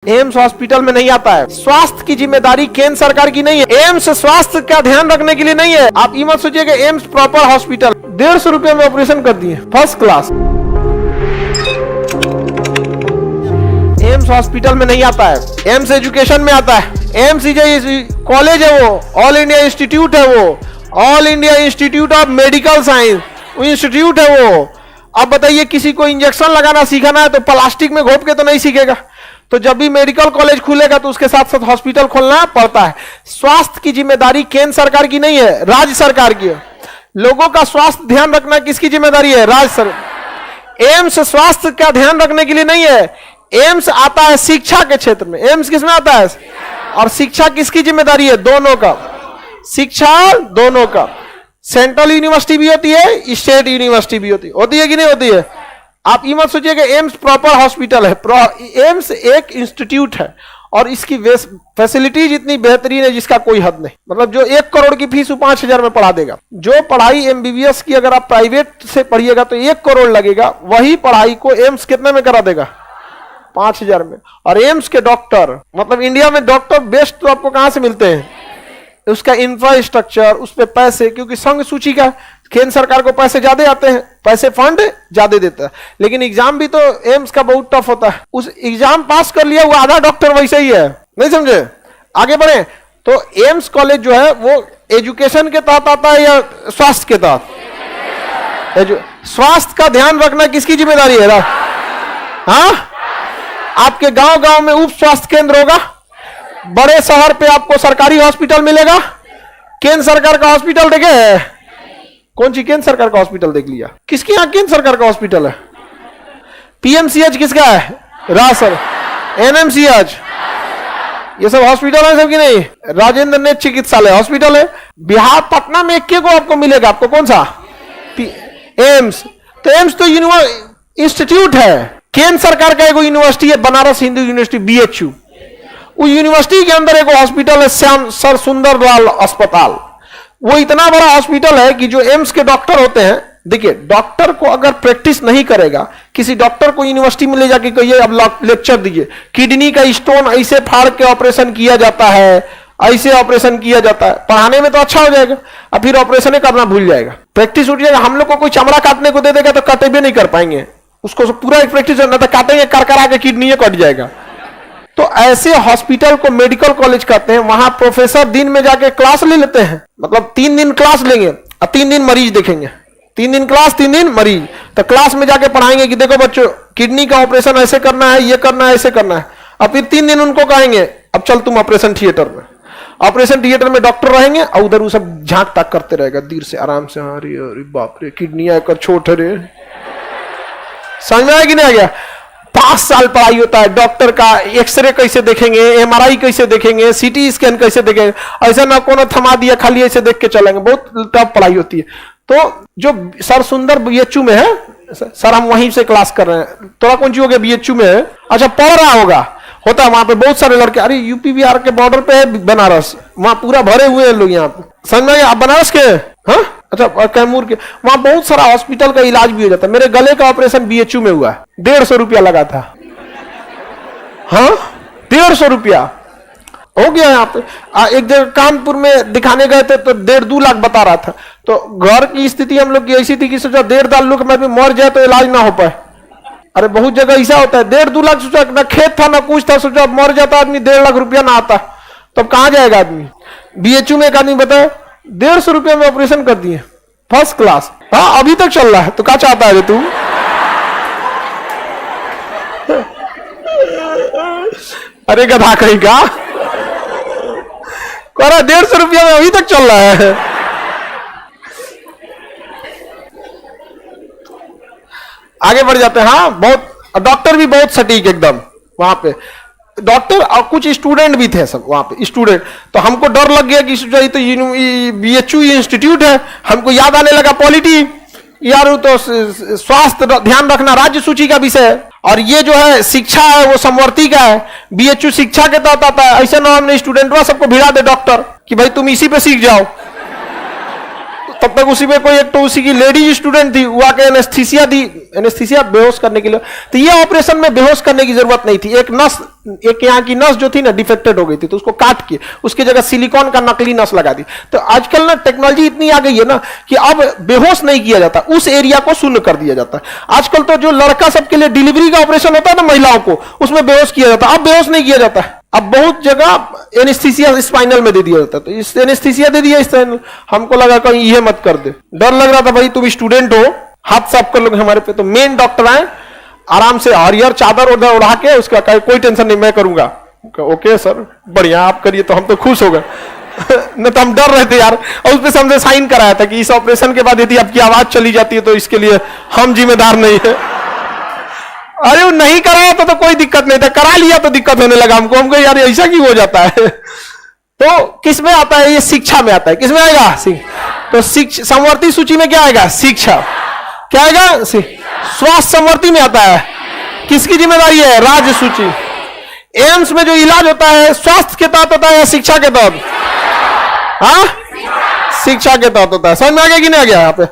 AIIMS hospital में नहीं आता है। स्वास्थ्य की जिम्मेदारी केंद्र सरकार की नहीं है। एम्स स्वास्थ्य का ध्यान रखने के लिए नहीं है। आप ये मत सोचिए कि एम्स प्रॉपर हॉस्पिटल 150 रुपए में ऑपरेशन कर दिए फर्स्ट क्लास। एम्स हॉस्पिटल में नहीं आता है। एम्स एजुकेशन में आता है। एम्स कॉलेज है, वो ऑल इंडिया इंस्टीट्यूट है, वो all India institute of medical science institute है वो। अब बताइए किसी को इंजेक्शन लगाना सीखना है तो प्लास्टिक में घोप के तो नहीं सीखेगा। तो जब भी मेडिकल कॉलेज खुलेगा तो उसके साथ साथ हॉस्पिटल खोलना पड़ता है। स्वास्थ्य की जिम्मेदारी केंद्र सरकार की नहीं है, राज्य सरकार की है। लोगों का स्वास्थ्य ध्यान रखना किसकी जिम्मेदारी है? राज्य सरकार। एम्स स्वास्थ्य का ध्यान रखने के लिए नहीं है। एम्स आता है शिक्षा के क्षेत्र में। एम्स किसमें आता है? और शिक्षा किसकी जिम्मेदारी है? दोनों का। शिक्षा दोनों का। सेंट्रल यूनिवर्सिटी भी होती है, स्टेट यूनिवर्सिटी भी होती है कि नहीं होती है? आप ये मत सोचिए कि एम्स प्रॉपर हॉस्पिटल है। एम्स एक इंस्टीट्यूट है और इसकी फैसिलिटीज इतनी बेहतरीन है जिसका कोई हद नहीं। मतलब जो 1 करोड़ की फीस 5,000 में पढ़ा देगा। जो पढ़ाई एमबीबीएस की अगर आप प्राइवेट से पढ़िएगा तो 1 करोड़ लगेगा, वही पढ़ाई को एम्स कितने में करा देगा? 5,000 में। और एम्स के डॉक्टर, मतलब इंडिया में डॉक्टर बेस्ट तो आपको कहां से मिलते हैं? उसका इंफ्रास्ट्रक्चर, उस पे पैसे, क्योंकि संघ सूची का केंद्र सरकार को पैसे ज्यादा आते हैं, पैसे फंड ज्यादा देता है। लेकिन एग्जाम भी तो एम्स का बहुत टफ होता है। उस एग्जाम पास कर लिया वो आधा डॉक्टर वैसे ही है, नहीं समझे? आगे बढ़े तो एम्स कॉलेज जो है वो एजुकेशन के तहत आता है या स्वास्थ्य के तहत? स्वास्थ्य का ध्यान रखना किसकी जिम्मेदारी है? हाँ, आपके गांव गांव में उप स्वास्थ्य केंद्र होगा। बड़े शहर पे आपको सरकारी हॉस्पिटल मिलेगा। केंद्र सरकार का हॉस्पिटल देखे? कौन सी केंद्र सरकार का हॉस्पिटल देख लिया? किसके यहाँ केंद्र सरकार का हॉस्पिटल है? पीएमसीएच किसका है? रासर। एनएमसीएच, ये सब हॉस्पिटल है सब की नहीं? राजेंद्र नेत्र चिकित्सालय हॉस्पिटल है। बिहार पटना में एक को आपको मिलेगा। आपको कौन सा? एम्स। तो एम्स तो इंस्टीट्यूट है। केंद्र सरकार का एक यूनिवर्सिटी है, बनारस हिंदू यूनिवर्सिटी बीएचयू। उस यूनिवर्सिटी के अंदर एक हॉस्पिटल है, श्याम सर सुंदरलाल अस्पताल। वो इतना बड़ा हॉस्पिटल है कि जो एम्स के डॉक्टर होते हैं, देखिए डॉक्टर को अगर प्रैक्टिस नहीं करेगा, किसी डॉक्टर को यूनिवर्सिटी में ले जाके कहिए अब लेक्चर दीजिए, किडनी का स्टोन ऐसे फाड़ के ऑपरेशन किया जाता है, ऐसे ऑपरेशन किया जाता है, पढ़ाने में तो अच्छा हो जाएगा और फिर ऑपरेशन करना भूल जाएगा, प्रैक्टिस उठ जाएगा। हम लोग को कोई चमड़ा काटने को दे देगा तो काटे भी नहीं कर पाएंगे, उसको पूरा एक प्रैक्टिस करना था, काटेंगे कर के किडनी कट जाएगा। तो ऐसे हॉस्पिटल को मेडिकल कॉलेज कहते हैं। वहां प्रोफेसर दिन में जाके क्लास ले लेते हैं, मतलब 3 दिन क्लास लेंगे और 3 दिन मरीज देखेंगे। 3 दिन क्लास, 3 दिन मरीज। तो क्लास में जाके पढ़ाएंगे कि देखो बच्चों किडनी का ऑपरेशन ऐसे करना है, ये करना है, ऐसे करना है। और फिर 3 दिन उनको कहेंगे अब चल तुम ऑपरेशन थिएटर में। ऑपरेशन थिएटर में डॉक्टर रहेंगे और उधर वो सब झांक ताक करते रहेगा देर से आराम से। अरे अरे बाप रे, किडनी आकर छोट रे। समझ में आया कि नहीं आ गया? 5 साल पढ़ाई होता है डॉक्टर का। एक्सरे कैसे देखेंगे, एमआरआई कैसे देखेंगे, सीटी स्कैन कैसे देखेंगे, ऐसा ना कोनो थमा दिया खाली ऐसे देख के चलेंगे। बहुत टफ पढ़ाई होती है। तो जो सर सुंदर बीएचयू में है, सर हम वहीं से क्लास कर रहे हैं, थोड़ा कौन सी हो गया बीएचयू में है, अच्छा पढ़ रहा होगा, होता है वहां पे बहुत सारे लड़के। अरे यूपी बिहार के बॉर्डर पे है बनारस, वहां पूरा भरे हुए हैं लोग। यहाँ पे समझ में आप बनारस के? हाँ, अच्छा कैमूर के। वहां बहुत सारा हॉस्पिटल का इलाज भी हो जाता है। मेरे गले का ऑपरेशन बीएचयू में हुआ है, 150 रुपया लगा था। हाँ, 150 रुपया हो गया। यहाँ पे एक जगह कानपुर में दिखाने गए थे तो 1.5-2 लाख बता रहा था। तो घर की स्थिति हम लोग की ऐसी थी कि सोचा 1.5 लाख में भी मर जाए तो इलाज ना हो पाए। अरे बहुत जगह ऐसा होता है, 1.5-2 लाख सोचा, ना खेत था ना कुछ था, सोचा मर जाता आदमी 1.5 लाख रुपया ना आता, तब कहां जाएगा आदमी? बीएचयू में एक आदमी बताया 150 रुपया में ऑपरेशन कर दिए फर्स्ट क्लास। हाँ, अभी तक चल रहा है। तो क्या चाहता है तू? अरे गधा कहीं का, 150 रुपया में अभी तक चल रहा है। आगे बढ़ जाते हैं। हाँ, बहुत डॉक्टर भी बहुत सटीक एकदम वहां पे डॉक्टर, और कुछ स्टूडेंट भी थे सब वहां पे स्टूडेंट। तो हमको डर लग गया कि तो बीएचयू इंस्टीट्यूट है, हमको याद आने लगा पॉलिटी यार, तो स्वास्थ्य ध्यान रखना राज्य सूची का विषय है, और ये जो है शिक्षा है वो समवर्ती का है। बीएचयू शिक्षा के तहत आता है। ऐसा ना हमने स्टूडेंट सबको भिड़ा दे डॉक्टर कि भाई तुम इसी पे सीख जाओ। तब तक उसी पे कोई एक तो उसी की लेडीज स्टूडेंट थी, वो आके एनेस्थीसिया दी, एनेस्थीसिया बेहोश करने के लिए। तो ये ऑपरेशन में बेहोश करने की जरूरत नहीं थी। एक नस, एक यहाँ की नस जो थी ना डिफेक्टेड हो गई थी, तो उसको काट के उसकी जगह सिलिकॉन का नकली नस लगा दी। तो आजकल ना टेक्नोलॉजी इतनी आ गई है ना कि अब बेहोश नहीं किया जाता, उस एरिया को शून्य कर दिया जाता है। आजकल तो जो लड़का सबके लिए डिलीवरी का ऑपरेशन होता है ना महिलाओं को, उसमें बेहोश किया जाता है, अब बेहोश नहीं किया जाता है। अब बहुत जगह एनेस्थीसिया स्पाइनल में दे दिया जाता है, तो इस एनेस्थीसिया दे दिया इस टाइम। हमको लगा कहीं ये मत कर दे, डर लग रहा था भाई तुम स्टूडेंट हो, हाथ साफ कर लोगे हमारे पे। तो मेन डॉक्टर आए, आराम से हरियर चादर उधर उड़ा के उसका कहे कोई टेंशन नहीं मैं करूंगा। ओके सर बढ़िया आप करिए, तो हम तो खुश हो गए न तो हम डर रहे थे यार। और उस पर हमसे साइन कराया था कि इस ऑपरेशन के बाद यदि आपकी आवाज चली जाती है तो इसके लिए हम जिम्मेदार नहीं है। अरे वो नहीं कराया तो कोई दिक्कत नहीं था, करा लिया तो दिक्कत होने लगा हमको यार ऐसा क्यों हो जाता है। तो किस में आता है ये? शिक्षा में आता है। किस में आएगा? तो शिक्षा समवर्ती सूची में क्या आएगा? शिक्षा। क्या आएगा? स्वास्थ्य समवर्ती में आता है। किसकी जिम्मेदारी है? राज्य सूची। एम्स में जो इलाज होता है स्वास्थ्य के तहत होता है या शिक्षा के तहत? हाँ शिक्षा के तहत होता है। समझ में आ गया कि नहीं आ गया यहाँ पे?